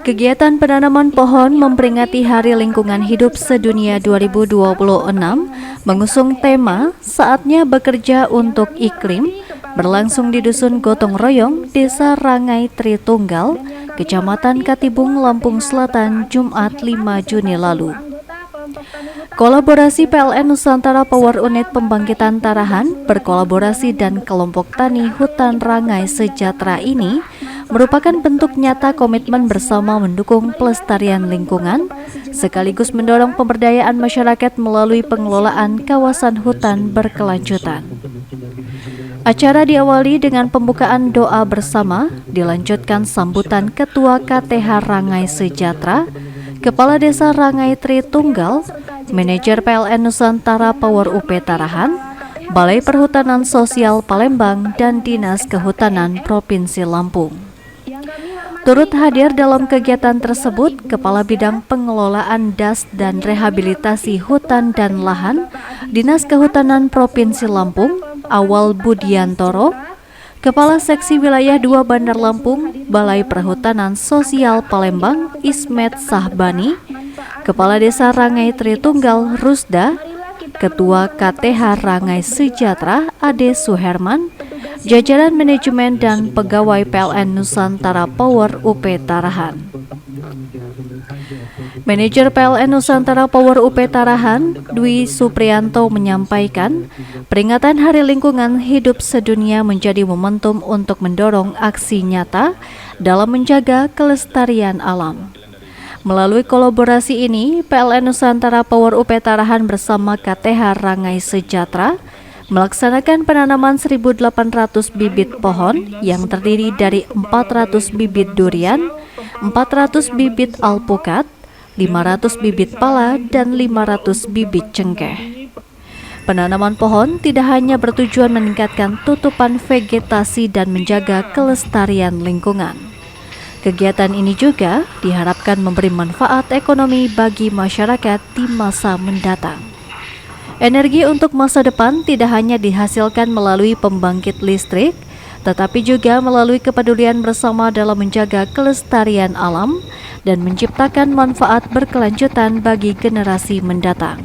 Kegiatan penanaman pohon memperingati Hari Lingkungan Hidup Sedunia 2026 mengusung tema Saatnya Bekerja untuk Iklim berlangsung di Dusun Gotong Royong, Desa Rangai Tritunggal, Kecamatan Katibung, Lampung Selatan, Jumat 5 Juni lalu. Kolaborasi PLN Nusantara Power Unit Pembangkitan Tarahan berkolaborasi dan kelompok tani hutan Rangai Sejahtera ini merupakan bentuk nyata komitmen bersama mendukung pelestarian lingkungan, sekaligus mendorong pemberdayaan masyarakat melalui pengelolaan kawasan hutan berkelanjutan. Acara diawali dengan pembukaan doa bersama, dilanjutkan sambutan Ketua KTH Rangai Sejahtera, Kepala Desa Rangai Tritunggal, Manajer PLN Nusantara Power UP Tarahan, Balai Perhutanan Sosial Palembang, dan Dinas Kehutanan Provinsi Lampung. Turut hadir dalam kegiatan tersebut Kepala Bidang Pengelolaan Das dan Rehabilitasi Hutan dan Lahan Dinas Kehutanan Provinsi Lampung, Awal Budiantoro, Kepala Seksi Wilayah 2 Bandar Lampung, Balai Perhutanan Sosial Palembang, Ismet Sahbani, Kepala Desa Rangai Tritunggal, Rusda, Ketua KTH Rangai Sejahtera, Ade Suherman, jajaran manajemen dan pegawai PLN Nusantara Power UP Tarahan. Manajer PLN Nusantara Power UP Tarahan, Dwi Supriyanto menyampaikan, peringatan Hari Lingkungan Hidup Sedunia menjadi momentum untuk mendorong aksi nyata dalam menjaga kelestarian alam. Melalui kolaborasi ini, PLN Nusantara Power UP Tarahan bersama KTH Rangai Sejahtera melaksanakan penanaman 1.800 bibit pohon yang terdiri dari 400 bibit durian, 400 bibit alpukat, 500 bibit pala, dan 500 bibit cengkeh. Penanaman pohon tidak hanya bertujuan meningkatkan tutupan vegetasi dan menjaga kelestarian lingkungan. Kegiatan ini juga diharapkan memberi manfaat ekonomi bagi masyarakat di masa mendatang. Energi untuk masa depan tidak hanya dihasilkan melalui pembangkit listrik, tetapi juga melalui kepedulian bersama dalam menjaga kelestarian alam dan menciptakan manfaat berkelanjutan bagi generasi mendatang.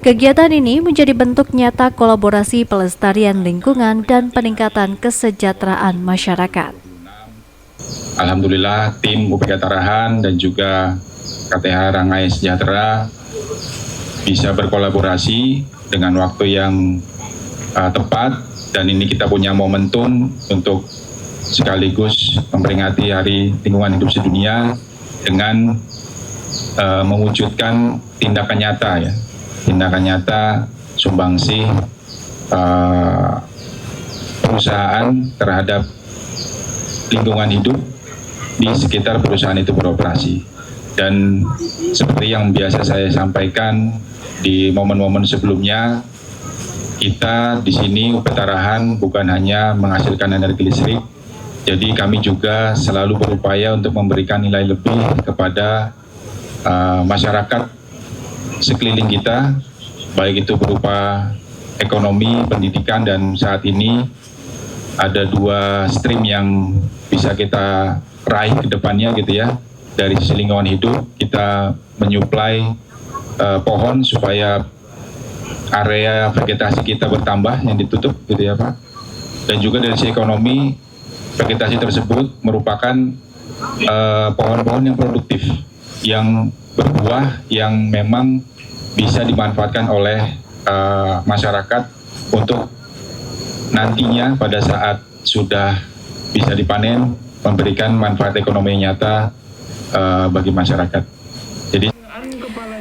Kegiatan ini menjadi bentuk nyata kolaborasi pelestarian lingkungan dan peningkatan kesejahteraan masyarakat. Alhamdulillah, tim UPK Tarahan dan juga KTH Rangai Sejahtera bisa berkolaborasi dengan waktu yang tepat, dan ini kita punya momentum untuk sekaligus memperingati Hari Lingkungan Hidup Sedunia dengan mewujudkan tindakan nyata, ya, tindakan nyata sumbangsih perusahaan terhadap lingkungan hidup di sekitar perusahaan itu beroperasi. Dan seperti yang biasa saya sampaikan di momen-momen sebelumnya, kita di sini UP Tarahan bukan hanya menghasilkan energi listrik, jadi kami juga selalu berupaya untuk memberikan nilai lebih kepada masyarakat sekeliling kita, baik itu berupa ekonomi, pendidikan, dan saat ini ada 2 stream yang bisa kita raih ke depannya gitu ya. Dari sisi lingkungan hidup, kita menyuplai pohon supaya area vegetasi kita bertambah yang ditutup gitu ya Pak. Dan juga dari sisi ekonomi, vegetasi tersebut merupakan pohon-pohon yang produktif, yang berbuah, yang memang bisa dimanfaatkan oleh masyarakat untuk nantinya pada saat sudah bisa dipanen, memberikan manfaat ekonomi nyata bagi masyarakat. Jadi,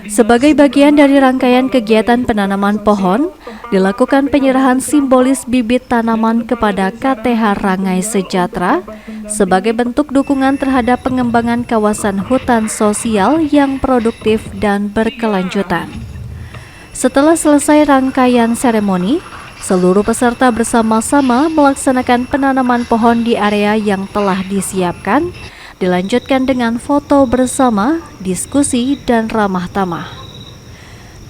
sebagai bagian dari rangkaian kegiatan penanaman pohon, dilakukan penyerahan simbolis bibit tanaman kepada KTH Rangai Sejahtera sebagai bentuk dukungan terhadap pengembangan kawasan hutan sosial yang produktif dan berkelanjutan. Setelah selesai rangkaian seremoni, seluruh peserta bersama-sama melaksanakan penanaman pohon di area yang telah disiapkan, dilanjutkan dengan foto bersama, diskusi, dan ramah tamah.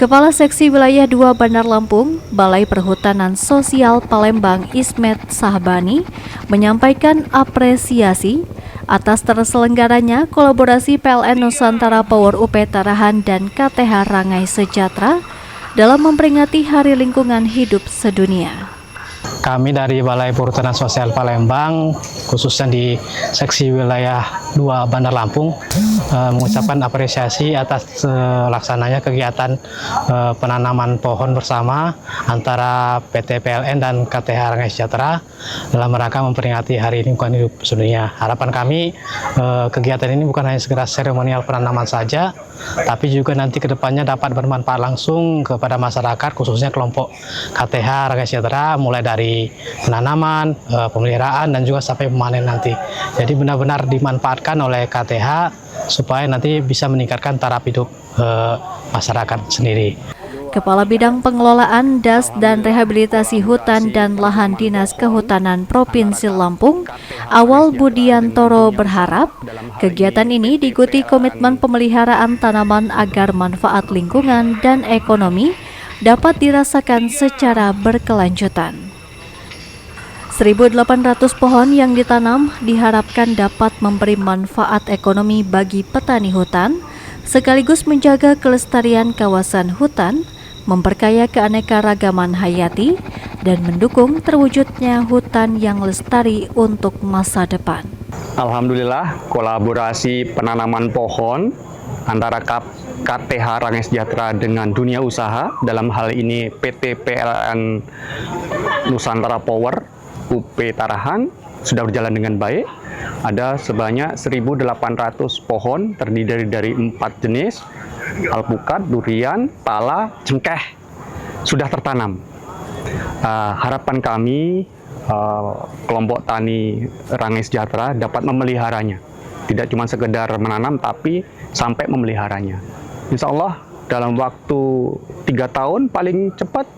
Kepala Seksi Wilayah 2 Bandar Lampung, Balai Perhutanan Sosial Palembang, Ismet Sahbani, menyampaikan apresiasi atas terselenggaranya kolaborasi PLN Nusantara Power UP Tarahan dan KTH Rangai Sejahtera dalam memperingati Hari Lingkungan Hidup Sedunia. Kami dari Balai Perhutanan Sosial Palembang, khususnya di seksi wilayah 2 Bandar Lampung, mengucapkan apresiasi atas laksananya kegiatan penanaman pohon bersama antara PT PLN dan KTH Rangai Sejahtera dalam rangka memperingati Hari Lingkungan Hidup Sedunia. Harapan kami kegiatan ini bukan hanya sekedar seremonial penanaman saja, tapi juga nanti kedepannya dapat bermanfaat langsung kepada masyarakat, khususnya kelompok KTH Rangai Sejahtera, mulai dari penanaman, pemeliharaan, dan juga sampai memanen nanti. Jadi benar-benar dimanfaatkan oleh KTH supaya nanti bisa meningkatkan taraf hidup masyarakat sendiri. Kepala Bidang Pengelolaan Das dan Rehabilitasi Hutan dan Lahan Dinas Kehutanan Provinsi Lampung, Awal Budiantoro berharap kegiatan ini diikuti komitmen pemeliharaan tanaman agar manfaat lingkungan dan ekonomi dapat dirasakan secara berkelanjutan. 1.800 pohon yang ditanam diharapkan dapat memberi manfaat ekonomi bagi petani hutan, sekaligus menjaga kelestarian kawasan hutan, memperkaya keanekaragaman hayati, dan mendukung terwujudnya hutan yang lestari untuk masa depan. Alhamdulillah, kolaborasi penanaman pohon antara KTH Rangai Sejahtera dengan dunia usaha, dalam hal ini PT PLN Nusantara Power UP Tarahan, sudah berjalan dengan baik. Ada sebanyak 1.800 pohon terdiri dari 4 jenis, alpukat, durian, pala, cengkeh, sudah tertanam. Harapan kami kelompok tani Rangai Sejahtera dapat memeliharanya, tidak cuma sekedar menanam tapi sampai memeliharanya. Insya Allah dalam waktu 3 tahun paling cepat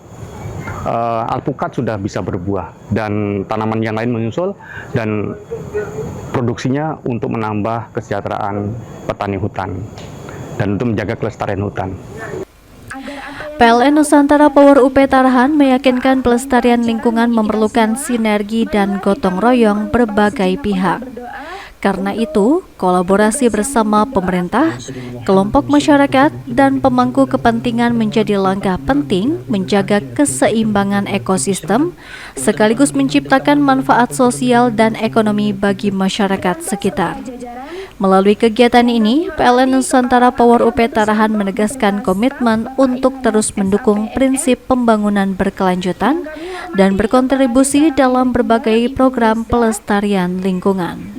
alpukat sudah bisa berbuah dan tanaman yang lain menyusul, dan produksinya untuk menambah kesejahteraan petani hutan dan untuk menjaga kelestarian hutan. PLN Nusantara Power UP Tarahan meyakinkan pelestarian lingkungan memerlukan sinergi dan gotong royong berbagai pihak. Karena itu, kolaborasi bersama pemerintah, kelompok masyarakat, dan pemangku kepentingan menjadi langkah penting menjaga keseimbangan ekosistem, sekaligus menciptakan manfaat sosial dan ekonomi bagi masyarakat sekitar. Melalui kegiatan ini, PLN Nusantara Power UP Tarahan menegaskan komitmen untuk terus mendukung prinsip pembangunan berkelanjutan dan berkontribusi dalam berbagai program pelestarian lingkungan.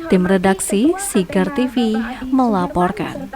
Tim redaksi Sigar TV melaporkan.